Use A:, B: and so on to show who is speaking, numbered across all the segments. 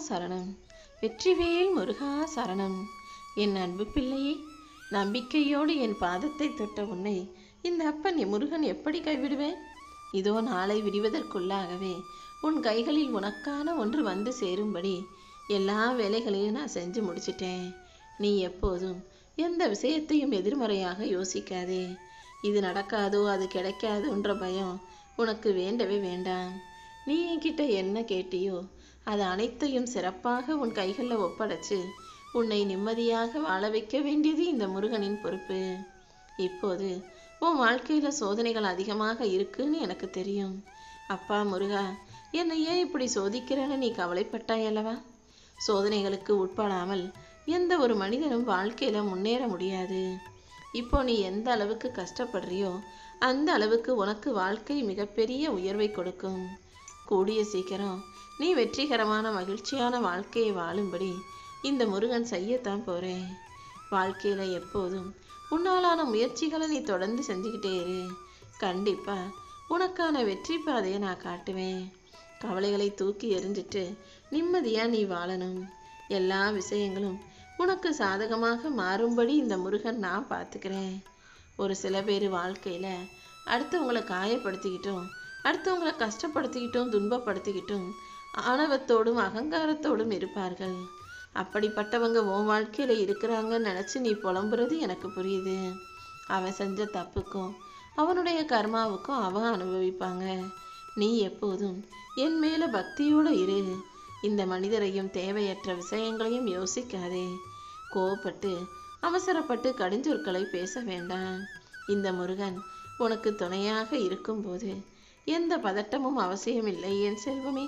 A: சரணம். வெற்றிவேல் முருகா சரணம். என் அன்பு பிள்ளையே, நம்பிக்கையோடு என் பாதத்தை தொட்ட உன்னை இந்த அப்பன் முருகன் எப்படி கைவிடுவேன்? இதோ நாளை விடுவதற்குள்ளாகவே உன் கைகளில் உனக்கான ஒன்று வந்து சேரும்படி எல்லா வேலைகளையும் நான் செஞ்சு முடிச்சிட்டேன். நீ எப்போதும் எந்த விஷயத்தையும் எதிர்மறையாக யோசிக்காதே. இது நடக்காதோ அது கிடைக்காதுன்ற பயம் உனக்கு வேண்டவே வேண்டாம். நீ என்கிட்ட என்ன கேட்டியோ அது அனைத்தையும் சிறப்பாக உன் கைகளில் ஒப்படைச்சு உன்னை நிம்மதியாக வாழ வைக்க வேண்டியது இந்த முருகனின் பொறுப்பு. இப்போது உன் வாழ்க்கையில் சோதனைகள் அதிகமாக இருக்குன்னு எனக்கு தெரியும். அப்பா முருகா, என்னை ஏன் இப்படி சோதிக்கிறேன்னு நீ கவலைப்பட்டாய் அல்லவா? சோதனைகளுக்கு உட்படாமல் எந்த ஒரு மனிதனும் வாழ்க்கையில் முன்னேற முடியாது. இப்போ நீ எந்த அளவுக்கு கஷ்டப்படுறியோ அந்த அளவுக்கு உனக்கு வாழ்க்கை மிகப்பெரிய உயர்வை கொடுக்கும். கூடிய சீக்கிரம் நீ வெற்றிகரமான மகிழ்ச்சியான வாழ்க்கையை வாழும்படி இந்த முருகன் செய்யத்தான் போகிறேன். வாழ்க்கையில் எப்போதும் உன்னாலான முயற்சிகளை நீ தொடர்ந்து செஞ்சுக்கிட்டே இரு. கண்டிப்பாக உனக்கான வெற்றி பாதையை நான் காட்டுவேன். கவலைகளை தூக்கி எறிஞ்சிட்டு நிம்மதியாக நீ வாழணும். எல்லா விஷயங்களும் உனக்கு சாதகமாக மாறும்படி இந்த முருகன் நான் பார்த்துக்கிறேன். ஒரு சில பேர் வாழ்க்கையில் அடுத்தவங்களை காயப்படுத்திக்கிட்டும் அடுத்தவங்களை கஷ்டப்படுத்திக்கிட்டும் துன்பப்படுத்திக்கிட்டும் ஆணவத்தோடும் அகங்காரத்தோடும் இருப்பார்கள். அப்படிப்பட்டவங்க உன் வாழ்க்கையில் இருக்கிறாங்கன்னு நினச்சி நீ புலம்புறது எனக்கு புரியுது. அவன் செஞ்ச தப்புக்கும் அவனுடைய கர்மாவுக்கும் அவன் அனுபவிப்பாங்க. நீ எப்போதும் என் மேலே பக்தியோடு இரு. இந்த மனிதரையும் தேவையற்ற விஷயங்களையும் யோசிக்காதே. கோவப்பட்டு அவசரப்பட்டு கடிஞ்சொற்களை பேச வேண்டாம். இந்த முருகன் உனக்கு துணையாக இருக்கும்போது எந்த பதட்டமும் அவசியமில்லை என் செல்வமே.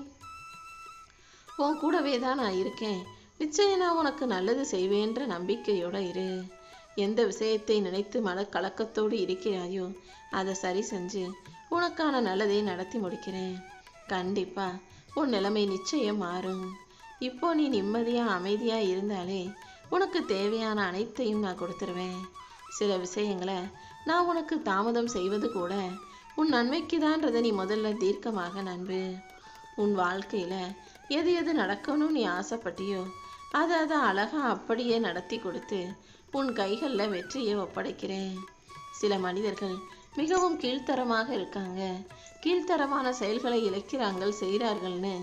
A: உன் கூடவே தான் நான் இருக்கேன். நிச்சயம் நான் உனக்கு நல்லது செய்வேன்ற நம்பிக்கையோடு இரு. எந்த விஷயத்தை நினைத்து மனக்கலக்கத்தோடு இருக்கிறாயோ அதை சரி செஞ்சு உனக்கான நல்லதை நடத்தி முடிக்கிறேன். கண்டிப்பா உன் நிலைமை நிச்சயம் மாறும். இப்போ நீ நிம்மதியாக அமைதியாக இருந்தாலே உனக்கு தேவையான அனைத்தையும் நான் கொடுத்துருவேன். சில விஷயங்களை நான் உனக்கு தாமதம் செய்வது கூட உன் நன்மைக்கு தான்றதை நீ முதல்ல தீர்க்கமாக நம்பு. உன் வாழ்க்கையில் எது எது நடக்கணும்னு நீ ஆசைப்பட்டியோ அதை அழகாக அப்படியே நடத்தி கொடுத்து உன் கைகளில் வெற்றியை ஒப்படைக்கிறேன். சில மனிதர்கள் மிகவும் கீழ்த்தரமாக இருக்காங்க, கீழ்த்தரமான செயல்களை இழைக்கிறார்கள் செய்கிறார்கள்னு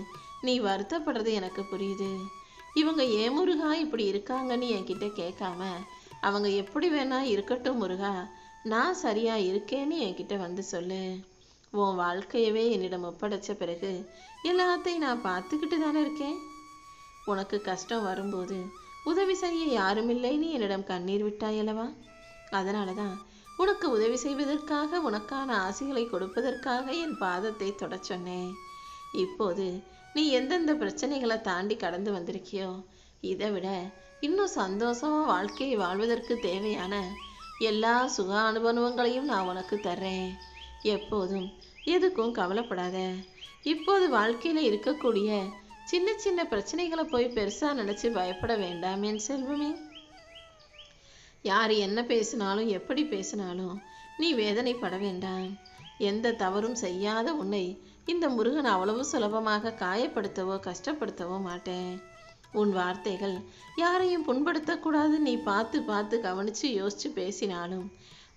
A: நீ வருத்தப்படுறது எனக்கு புரியுது. இவங்க ஏன் முருகா இப்படி இருக்காங்கன்னு என்கிட்ட கேட்காம அவங்க எப்படி வேணா இருக்கட்டும் முருகா, நான் சரியா இருக்கேன்னு என்கிட்ட வந்து சொல்லு. உன் வாழ்க்கையவே என்னிடம் ஒப்படைச்ச பிறகு எல்லாத்தையும் நான் பார்த்துக்கிட்டு தானே இருக்கேன். உனக்கு கஷ்டம் வரும்போது உதவி செய்ய யாருமில்லைன்னு என்னிடம் கண்ணீர் விட்டாயல்லவா? அதனால தான் உனக்கு உதவி செய்வதற்காக உனக்கான ஆசைகளை கொடுப்பதற்காக என் பாதத்தை தொட சொன்னேன். இப்போது நீ எந்தெந்த பிரச்சனைகளை தாண்டி கடந்து வந்திருக்கியோ இதை விட இன்னும் சந்தோஷமாக வாழ்க்கையை வாழ்வதற்கு தேவையான எல்லா சுக அனுபவங்களையும் நான் உனக்கு தர்றேன். எப்போதும் எதுக்கும் கவலைப்படாத. இப்போது வாழ்க்கையில் இருக்கக்கூடிய சின்ன சின்ன பிரச்சனைகளை போய் பெருசாக நினச்சி பயப்பட வேண்டாம் என் செல்வமே. யார் என்ன பேசினாலும் எப்படி பேசினாலும் நீ வேதனைப்பட வேண்டாம். எந்த தவறும் செய்யாத உன்னை இந்த முருகன் அவ்வளவு சுலபமாக காயப்படுத்தவோ கஷ்டப்படுத்தவோ மாட்டேன். உன் வார்த்தைகள் யாரையும் புண்படுத்தக்கூடாது நீ பார்த்து பார்த்து கவனித்து யோசித்து பேசினாலும்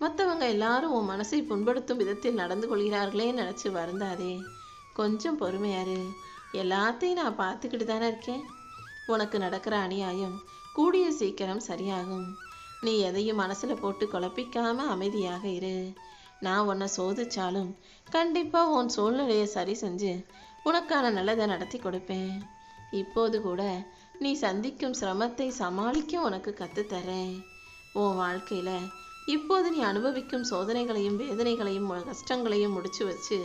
A: மற்றவங்க எல்லாரும் உன் மனசை புண்படுத்தும் விதத்தில் நடந்து கொள்கிறார்களே நினச்சி வருந்தாதே. கொஞ்சம் பொறுமையாரு. எல்லாத்தையும் நான் பார்த்துக்கிட்டு தானே இருக்கேன். உனக்கு நடக்கிற அநியாயம் கூடிய சீக்கிரம் சரியாகும். நீ எதையும் மனசில் போட்டு குழப்பிக்காமல் அமைதியாக இரு. நான் உன்னை சோதிச்சாலும் கண்டிப்பாக உன் சூழ்நிலையை சரி செஞ்சு உனக்கான நல்லதை நடத்தி கொடுப்பேன். இப்போது கூட நீ சந்திக்கும் சிரமத்தை சமாளிக்க உனக்கு கற்றுத்தரேன். உன் வாழ்க்கையில் இப்போது நீ அனுபவிக்கும் சோதனைகளையும் வேதனைகளையும் கஷ்டங்களையும் முடிச்சு வச்சு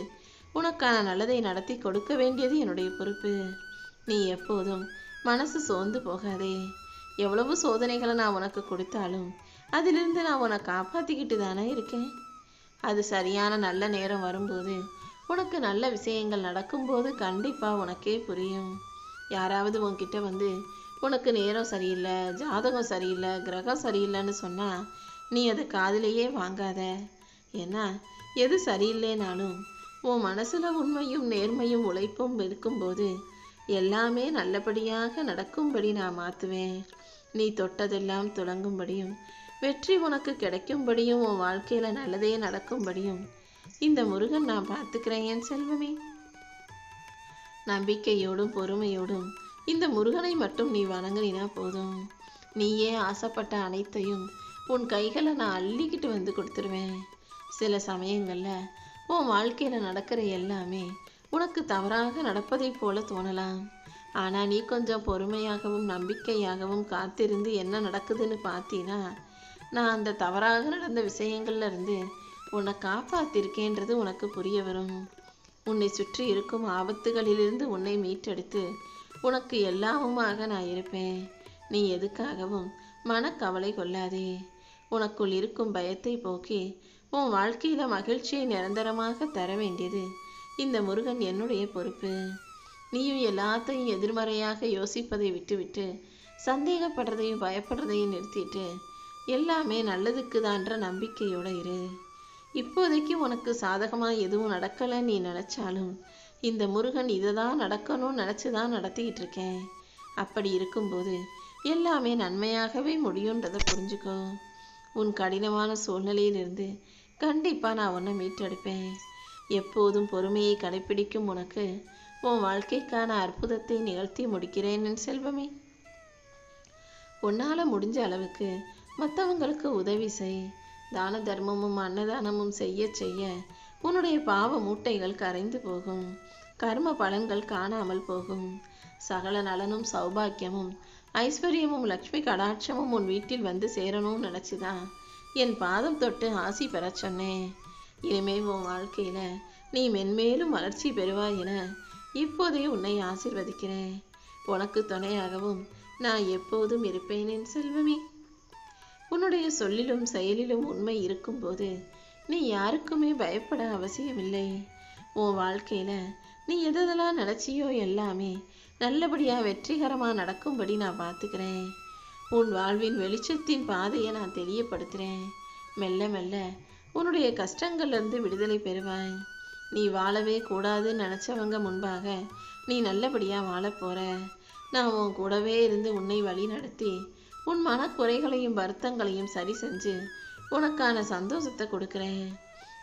A: உனக்கான நல்லதை நடத்தி கொடுக்க வேண்டியது என்னுடைய பொறுப்பு. நீ எப்போதும் மனசு சோர்ந்து போகாதே. எவ்வளவு சோதனைகளை நான் உனக்கு கொடுத்தாலும் அதிலிருந்து நான் உன்னை காப்பாற்றிக்கிட்டு தானே இருக்கேன். அது சரியான நல்ல நேரம் வரும்போது உனக்கு நல்ல விஷயங்கள் நடக்கும்போது கண்டிப்பாக உனக்கே புரியும். யாராவது உன்கிட்ட வந்து உனக்கு நேரம் சரியில்லை, ஜாதகம் சரியில்லை, கிரகம் சரியில்லைன்னு சொன்னால் நீ அதை காதிலேயே வாங்காத. ஏன்னா எது சரியில்லைனாலும் உன் மனசில் உண்மையும் நேர்மையும் உழைப்பும் இருக்கும்போது எல்லாமே நல்லபடியாக நடக்கும்படி நான் மாற்றுவேன். நீ தொட்டதெல்லாம் துலங்கும்படியும் வெற்றி உனக்கு கிடைக்கும்படியும் உன் வாழ்க்கையில் நல்லதே நடக்கும்படியும் இந்த முருகன் நான் பார்த்துக்கிறேன் என் செல்வமே. நம்பிக்கையோடும் பொறுமையோடும் இந்த முருகனை மட்டும் நீ வணங்கினா போதும். நீயே ஆசைப்பட்ட அனைத்தையும் உன் கைகளை நான் அள்ளிக்கிட்டு வந்து கொடுத்துருவேன். சில சமயங்களில் உன் வாழ்க்கையில் நடக்கிற எல்லாமே உனக்கு தவறாக நடப்பதை போல தோணலாம். ஆனால் நீ கொஞ்சம் பொறுமையாகவும் நம்பிக்கையாகவும் காத்திருந்து என்ன நடக்குதுன்னு பார்த்தீன்னா, நான் அந்த தவறாக நடந்த விஷயங்கள்ல இருந்து உன்னை காப்பாத்திருக்கேன்றது உனக்கு புரிய வரும். உன்னை சுற்றி இருக்கும் ஆபத்துகளிலிருந்து உன்னை மீட்டெடுத்து உனக்கு எல்லாமுமாக நான் இருப்பேன். நீ எதுக்காகவும் மனக்கவலை கொள்ளாதே. உனக்குள் இருக்கும் பயத்தை போக்கி உன் வாழ்க்கையில மகிழ்ச்சியை நிரந்தரமாக தர வேண்டியது இந்த முருகன் என்னுடைய பொறுப்பு. நீயும் எல்லாத்தையும் எதிர்மறையாக யோசிப்பதை விட்டுவிட்டு சந்தேகப்படுறதையும் பயப்படுறதையும் நிறுத்திட்டு எல்லாமே நல்லதுக்கு தான்ற நம்பிக்கையோட இரு. இப்போதைக்கு உனக்கு சாதகமாக எதுவும் நடக்கலை நீ நினச்சாலும் இந்த முருகன் இதை தான் நடக்கணும்னு நினச்சி தான் நடத்திக்கிட்டு இருக்கேன். அப்படி இருக்கும்போது எல்லாமே நன்மையாகவே முடியுன்றதை புரிஞ்சுக்கோ. உன் கடினமான சூழ்நிலையிலிருந்து கண்டிப்பாக நான் உன்னை மீட்டெடுப்பேன். எப்போதும் பொறுமையை கடைப்பிடிக்கும் உனக்கு உன் வாழ்க்கைக்கான அற்புதத்தை நிகழ்த்தி முடிக்கிறேன் என் செல்வமே. உன்னால் முடிஞ்ச அளவுக்கு மற்றவங்களுக்கு உதவி செய். தான தர்மமும் அன்னதானமும் செய்ய செய்ய உன்னுடைய பாவ மூட்டைகள் கரைந்து போகும். கர்ம பலன்கள் காணாமல் போகும். சகல நலனும் சௌபாக்கியமும் ஐஸ்வர்யமும் லக்ஷ்மி கடாட்சமும் உன் வீட்டில் வந்து சேரணும்னு நினச்சிதான் என் பாதம் தொட்டு ஆசி பெற சொன்னேன். இனிமே உன் வாழ்க்கையில நீ மென்மேலும் வளர்ச்சி பெறுவாய் என இப்போதே உன்னை ஆசீர்வதிக்கிறேன். உனக்கு துணையாகவும் நான் எப்போதும் இருப்பேன் என் செல்வமே. உன்னுடைய சொல்லிலும் செயலிலும் உண்மை இருக்கும்போது நீ யாருக்குமே பயப்பட அவசியமில்லை. உன் வாழ்க்கையில நீ எதெல்லாம் நினைச்சியோ எல்லாமே நல்லபடியா வெற்றிகரமா நடக்கும்படி நான் பார்த்துக்கிறேன். உன் வாழ்வின் வெளிச்சத்தின் பாதையை நான் தெரியப்படுத்துகிறேன். மெல்ல மெல்ல உன்னுடைய கஷ்டங்கள்லேருந்து விடுதலை பெறுவாய். நீ வாழவே கூடாதுன்னு நினச்சவங்க முன்பாக நீ நல்லபடியாக வாழப்போற. நான் உன் கூடவே இருந்து உன்னை வழி நடத்தி உன் மனக்குறைகளையும் வருத்தங்களையும் சரி செஞ்சு உனக்கான சந்தோஷத்தை கொடுக்குறேன்.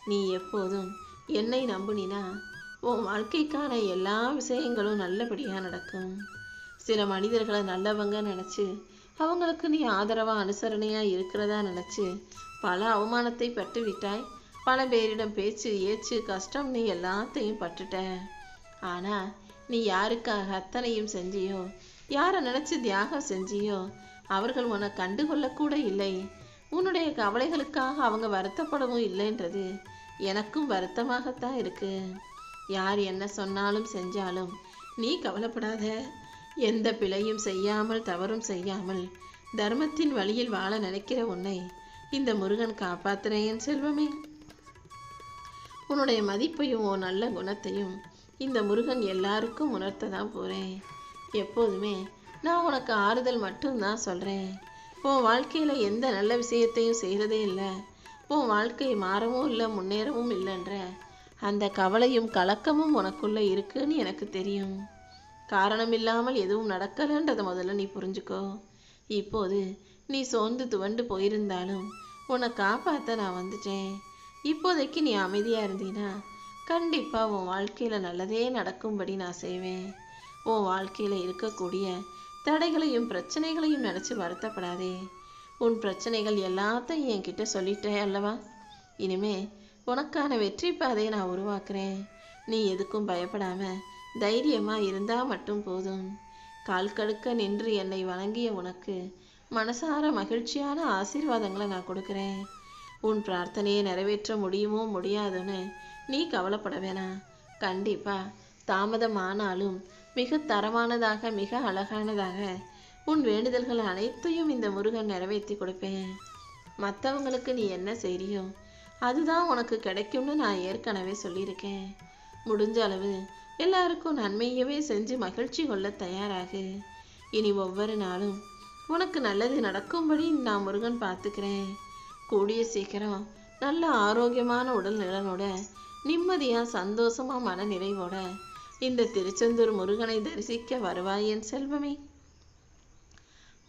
A: நீ எப்போதும் என்னை நம்புனினா உன் வாழ்க்கைக்கான எல்லா விஷயங்களும் நல்லபடியாக நடக்கும். சில மனிதர்களை நல்லவங்க நினச்சி அவங்களுக்கு நீ ஆதரவாக அனுசரணையாக இருக்கிறதா நினச்சி பல அவமானத்தை பட்டு விட்டாய். பல பேரிடம் பேச்சு ஏச்சு கஷ்டம் நீ எல்லாத்தையும் பட்டுட்ட. ஆனால் நீ யாருக்காக அத்தனையும் செஞ்சியோ, யாரை நினச்சி தியாகம் செஞ்சியோ அவர்கள் உன்னை கண்டுகொள்ளக்கூட இல்லை. உன்னுடைய கவலைகளுக்காக அவங்க வருத்தப்படவும் இல்லைன்றது எனக்கும் வருத்தமாகத்தான் இருக்கு. யார் என்ன சொன்னாலும் செஞ்சாலும் நீ கவலைப்படாத. எந்த பிழையும் செய்யாமல் தவறும் செய்யாமல் தர்மத்தின் வழியில் வாழ நினைக்கிற உன்னை இந்த முருகன் காப்பாத்துறேன் என் செல்வமே. உன்னுடைய மதிப்பையும் உன் நல்ல குணத்தையும் இந்த முருகன் எல்லாருக்கும் உணர்த்த தான் போகிறேன். எப்போதுமே நான் உனக்கு ஆறுதல் மட்டும்தான் சொல்கிறேன். உன் வாழ்க்கையில் எந்த நல்ல விஷயத்தையும் செய்கிறதே இல்லை. உன் வாழ்க்கை மாறவும் இல்லை முன்னேறவும் இல்லைன்ற அந்த கவலையும் கலக்கமும் உனக்குள்ளே இருக்குன்னு எனக்கு தெரியும். காரணம் இல்லாமல் எதுவும் நடக்கலைன்றதை முதல்ல நீ புரிஞ்சுக்கோ. இப்போது நீ சோர்ந்து துவண்டு போயிருந்தாலும் உன்னை காப்பாற்ற நான் வந்துட்டேன். இப்போதைக்கு நீ அமைதியாக இருந்தீன்னா கண்டிப்பாக உன் வாழ்க்கையில் நல்லதே நடக்கும்படி நான் செய்வேன். உன் வாழ்க்கையில் இருக்கக்கூடிய தடைகளையும் பிரச்சனைகளையும் நினச்சி வருத்தப்படாதே. உன் பிரச்சனைகள் எல்லாத்தையும் என்கிட்ட சொல்லிட்டேன் அல்லவா? இனிமே உனக்கான வெற்றி பாதையை நான் உருவாக்குறேன். நீ எதுக்கும் பயப்படாம தைரியமாக இருந்தால் மட்டும் போதும். கால் கடுக்க நின்று என்னை வணங்கிய உனக்கு மனசார மகிழ்ச்சியான ஆசீர்வாதங்களை நான் கொடுக்குறேன். உன் பிரார்த்தனையை நிறைவேற்ற முடியுமோ முடியாதுன்னு நீ கவலைப்பட வேணாம். கண்டிப்பாக தாமதமானாலும் மிக தரமானதாக மிக அழகானதாக உன் வேண்டுதல்கள் அனைத்தையும் இந்த முருகன் நிறைவேற்றி கொடுப்பேன். மற்றவங்களுக்கு நீ என்ன செய்றியோ அதுதான் உனக்கு கிடைக்கும்னு நான் ஏற்கனவே சொல்லியிருக்கேன். முடிஞ்ச அளவு எல்லாருக்கும் நன்மையவே செஞ்சு மகிழ்ச்சி கொள்ள தயாராகு. இனி ஒவ்வொரு நாளும் உனக்கு நல்லது நடக்கும்படி நான் முருகன் பார்த்துக்கிறேன். கூடிய சீக்கிரம் நல்ல ஆரோக்கியமான உடல் நலனோட நிம்மதியாக சந்தோஷமாக மன நிறைவோட இந்த திருச்செந்தூர் முருகனை தரிசிக்க வருவாய் என் செல்வமே.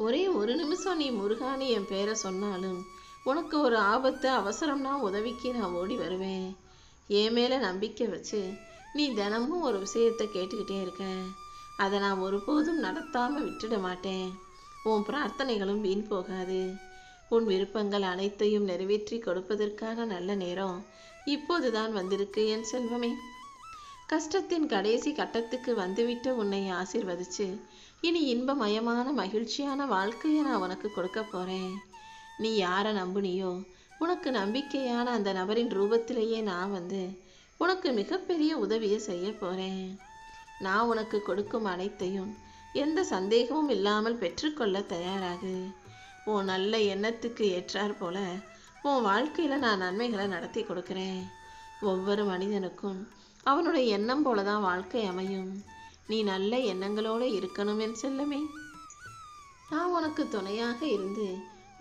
A: ஒரே ஒரு நிமிஷம் நீ முருகானி என் பேரை சொன்னாலும் உனக்கு ஒரு ஆபத்து அவசரம்னா உதவிக்கு நான் ஓடி வருவேன். என் மேலே நம்பிக்கை வச்சு நீ தினமும் ஒரு விஷயத்தை கேட்டுக்கிட்டே இருக்க. அதை நான் ஒருபோதும் நடத்தாமல் விட்டுட மாட்டேன். உன் பிரார்த்தனைகளும் வீண் போகாது. உன் விருப்பங்கள் அனைத்தையும் நிறைவேற்றி கொடுப்பதற்கான நல்ல நேரம் இப்போதுதான் வந்திருக்கு என் செல்வமே. கஷ்டத்தின் கடைசி கட்டத்துக்கு வந்துவிட்ட உன்னை ஆசீர்வதிச்சு இனி இன்பமயமான மகிழ்ச்சியான வாழ்க்கையை நான் உனக்கு கொடுக்க போறேன். நீ யாரை நம்புனியோ உனக்கு நம்பிக்கையான அந்த நபரின் ரூபத்திலேயே நான் வந்து உனக்கு மிகப்பெரிய உதவியை செய்ய போறேன். நான் உனக்கு கொடுக்கும் அனைத்தையும் எந்த சந்தேகமும் இல்லாமல் பெற்றுக்கொள்ள தயாராகு. உன் நல்ல எண்ணத்துக்கு ஏற்றார் போல உன் வாழ்க்கையில நான் நன்மைகளை நடத்தி கொடுக்கிறேன். ஒவ்வொரு மனிதனுக்கும் அவனுடைய எண்ணம் போலதான் வாழ்க்கை அமையும். நீ நல்ல எண்ணங்களோடு இருக்கணும் என் செல்லமே. நான் உனக்கு துணையாக இருந்து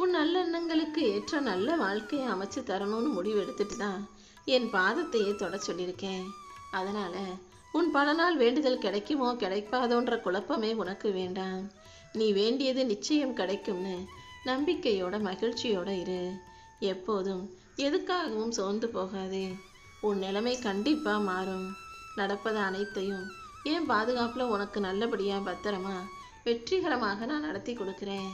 A: உன் நல்ல எண்ணங்களுக்கு ஏற்ற நல்ல வாழ்க்கையை அமைச்சு தரணும்னு முடிவு எடுத்துட்டு தான் என் பாதத்தையே தொட சொல்லியிருக்கேன். அதனால உன் பல நாள் வேண்டுதல் கிடைக்குமோ கிடைப்பாதோன்ற குழப்பமே உனக்கு வேண்டாம். நீ வேண்டியது நிச்சயம் கிடைக்கும்னு நம்பிக்கையோட மகிழ்ச்சியோட இரு. எப்போதும் எதுக்காகவும் சோர்ந்து போகாதே. உன் நிலைமை கண்டிப்பா மாறும். நடப்பது அனைத்தையும் என் பாதுகாப்புல உனக்கு நல்லபடியா பத்திரமா வெற்றிகரமாக நான் நடத்தி கொடுக்கிறேன்.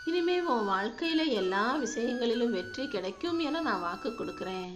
A: இனிமே உன் வாழ்க்கையில எல்லா விஷயங்களிலும் வெற்றி கிடைக்கும் என நான் வாக்கு கொடுக்கிறேன்.